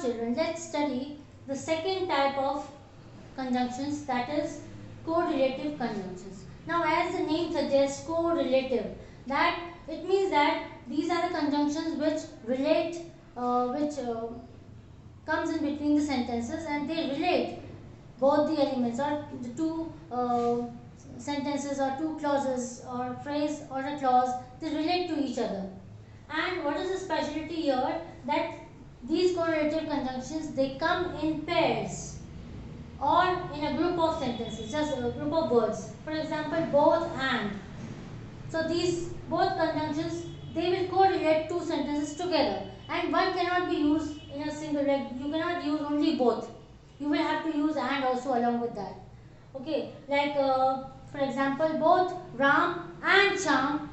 children, let's study the second type of conjunctions, that is correlative conjunctions. Now, as the name suggests, correlative, that it means that these are the conjunctions which relate, which comes in between the sentences, and they relate both the elements or the two sentences or two clauses or phrase or a clause, they relate to each other. And what is the specialty here? That these correlative conjunctions, they come in pairs or in a group of sentences, just a group of words. For example, both and. So these both conjunctions, they will correlate two sentences together, and one cannot be used in a single, like you cannot use only both. You will have to use and also along with that. Okay, like for example, both Ram and Shyam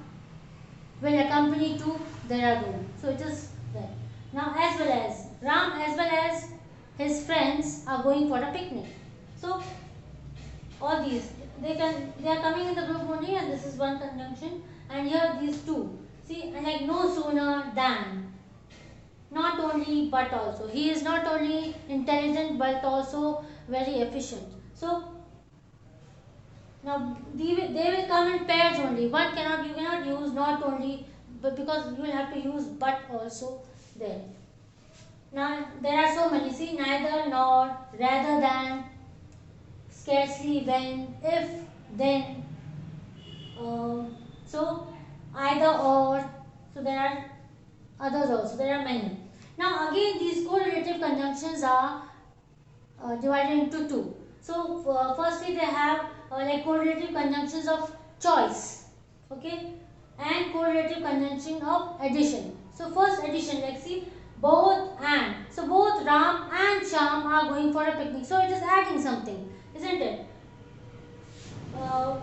will accompany to Dehradun. So it is there. Now, as well as Ram as well as his friends are going for a picnic. So all these, they are coming in the group only, and this is one conjunction, and here these two. See, and like no sooner than, not only but also. He is not only intelligent but also very efficient. So now they will come in pairs only. One cannot, you cannot use not only, but because you will have to use but also there. Now there are so many. See, neither, nor, rather than, scarcely, when, if, then, so either, or. So there are others also, there are many. Now again, these correlative conjunctions are divided into two. So firstly they have like correlative conjunctions of choice, okay, and correlative conjunction of addition. So first addition, like see, both and. So both Ram and Shyam are going for a picnic. So it is adding something, isn't it?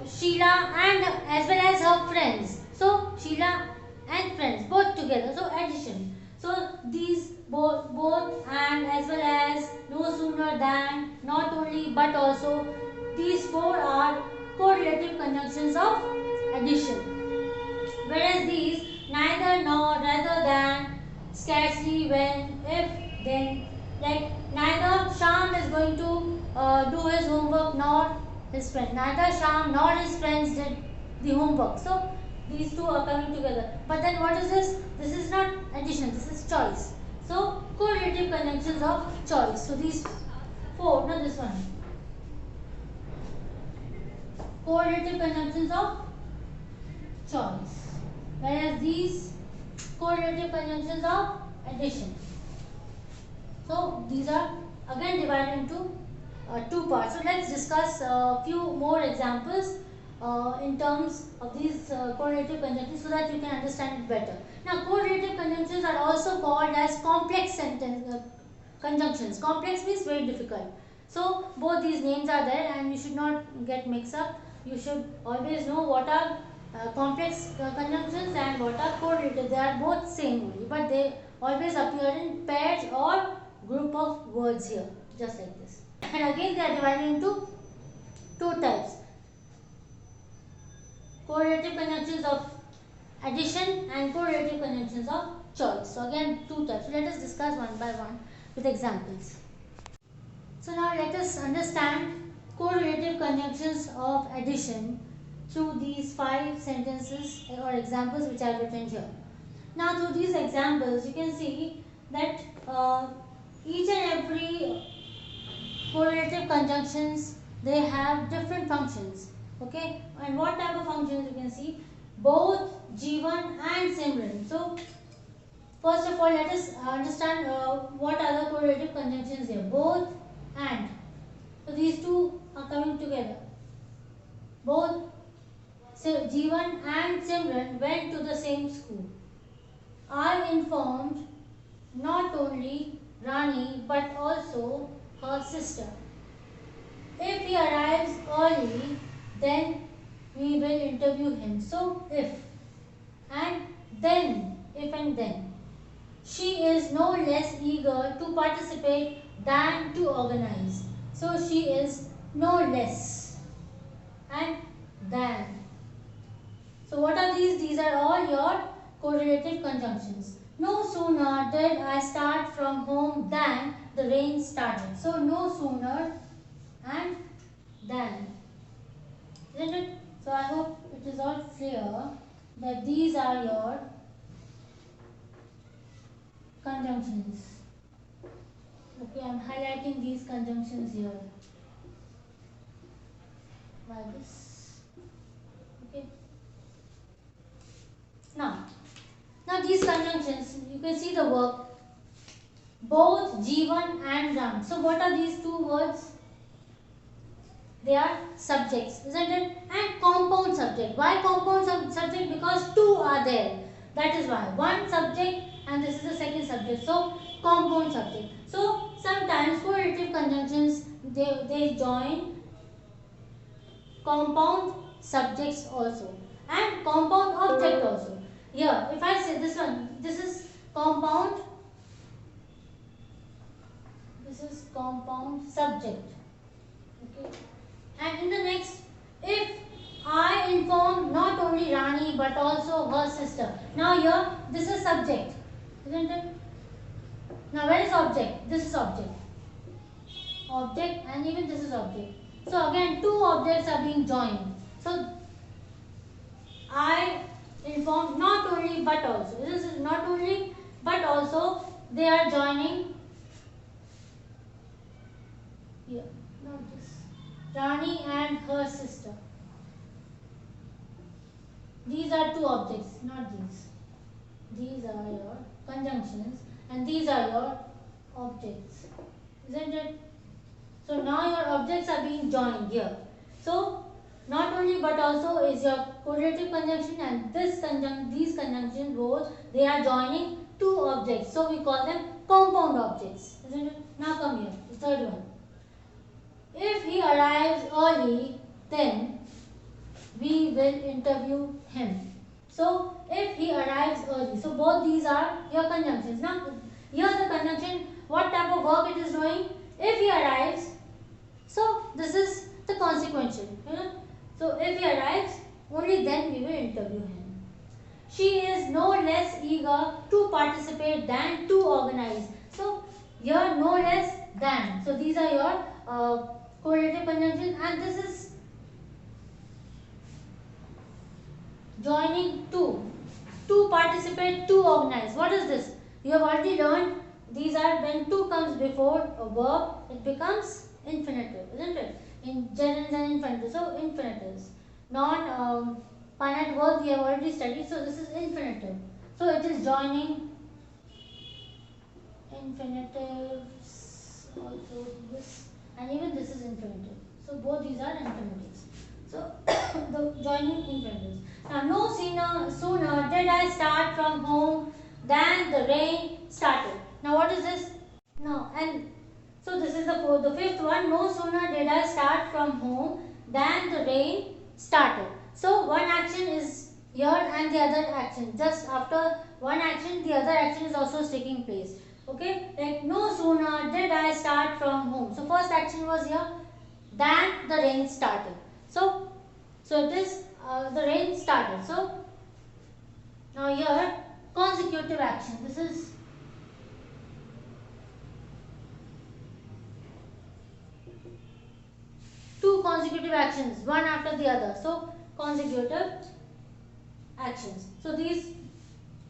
Sheila and as well as her friends. So Sheila and friends both together. So addition. So these both and as well as, no sooner than, not only but also, these four are correlative conjunctions of addition. Whereas these neither, nor, rather than, scarcely, when, if, then, like neither Shyam is going to do his homework nor his friend. Neither Shyam nor his friends did the homework. So these two are coming together. But then what is this? This is not addition, this is choice. So correlative conjunctions of choice. So these four, not this one. Correlative conjunctions of choice. Whereas these correlative conjunctions of addition. So these are again divided into two parts. So let's discuss a few more examples in terms of these correlative conjunctions so that you can understand it better. Now, correlative conjunctions are also called as complex conjunctions. Complex means very difficult. So both these names are there, and you should not get mixed up. You should always know what are complex conjunctions and what are correlative. They are both same only, but they always appear in pairs or group of words here, just like this. And again they are divided into two types: correlative conjunctions of addition and correlative conjunctions of choice. So again two types. So let us discuss one by one with examples. So now let us understand correlative conjunctions of addition through these 5 sentences or examples which I have written here. Now through these examples you can see that each and every correlative conjunctions, they have different functions. Okay, and what type of functions you can see? Both, Jeevan and Simran. So first of all let us understand what are the correlative conjunctions here. Both and. So these two are coming together. Both Jeevan and Simran went to the same school. I informed not only Rani but also her sister. If he arrives early, then we will interview him. So if and then, if and then. She is no less eager to participate than to organize. So she is no less and than. So what are these? These are all your correlative conjunctions. No sooner did I start from home than the rain started. So no sooner and than. Isn't it? So I hope it is all clear that these are your conjunctions. Okay, I am highlighting these conjunctions here by this. Okay. Now these conjunctions, you can see the verb both Jivan and Ram. So what are these two words? They are subjects, isn't it? And compound subject. Why compound subject? Because two are there. That is why. One subject and this is the second subject. So compound subject. So sometimes correlative conjunctions they join compound subjects also and compound object also. Here, if I say this one, this is compound. This is compound subject. Okay. And in the next, if I inform not only Rani but also her sister. Now here, this is subject, isn't it? Now where is object? This is object. Object and even this is object. So again, two objects are being joined. So I inform not only but also. This is not only but also they are joining here. Not this. Rani and her sister. These are two objects, not these. These are your conjunctions and these are your objects. Isn't it? So now your objects are being joined here. So not only but also is your correlative conjunction and these conjunctions both they are joining two objects. So we call them compound objects. Isn't it? Now come here, the third one. If he arrives early, then we will interview him. So if he arrives early, so both these are your conjunctions. Now here the conjunction, what type of work it is doing? If he arrives, so this is the consequential. So if he arrives, only then we will interview him. She is no less eager to participate than to organize. So here no less than. So these are your correlative conjunctions and this is joining to participate, to organize. What is this? You have already learned these are when to comes before a verb, it becomes infinitive, isn't it? In gerunds and infinitives. So infinitives. Non-finite verbs we have already studied. So this is infinitive. So it is joining infinitives also this and even this is infinitive. So both these are infinitives. So the joining infinitives. Now no sooner did I start from home than the rain started. Now what is this? Now and so this is the fifth one. No sooner did I start from home than the rain started. So one action is here and the other action. Just after one action, the other action is also taking place. Okay, like no sooner did I start from home. So first action was here, than the rain started. So it is the rain started. So now here consecutive action. This is two consecutive actions, one after the other. So consecutive actions. So these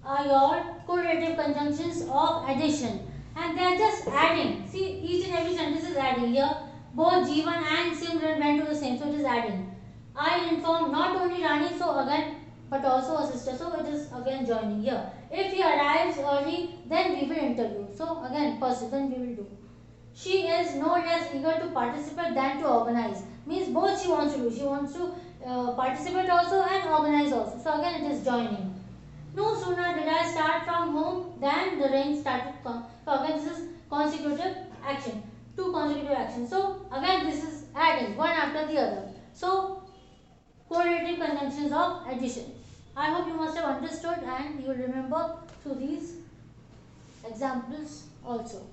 are your correlative conjunctions of addition and they are just adding. See, each and every sentence is adding. Here both Jeevan and Simran went to the same, so it is adding. I inform not only Rani, so again but also her sister, so it is again joining here. If he arrives early, then we will interview. So again person, then we will do. She is no less eager to participate than to organize. Means both she wants to do. She wants to participate also and organize also. So again it is joining. No sooner did I start from home than the rain started come. So again this is consecutive action. Two consecutive actions. So again this is adding one after the other. So correlative conjunctions of addition. I hope you must have understood and you will remember through these examples also.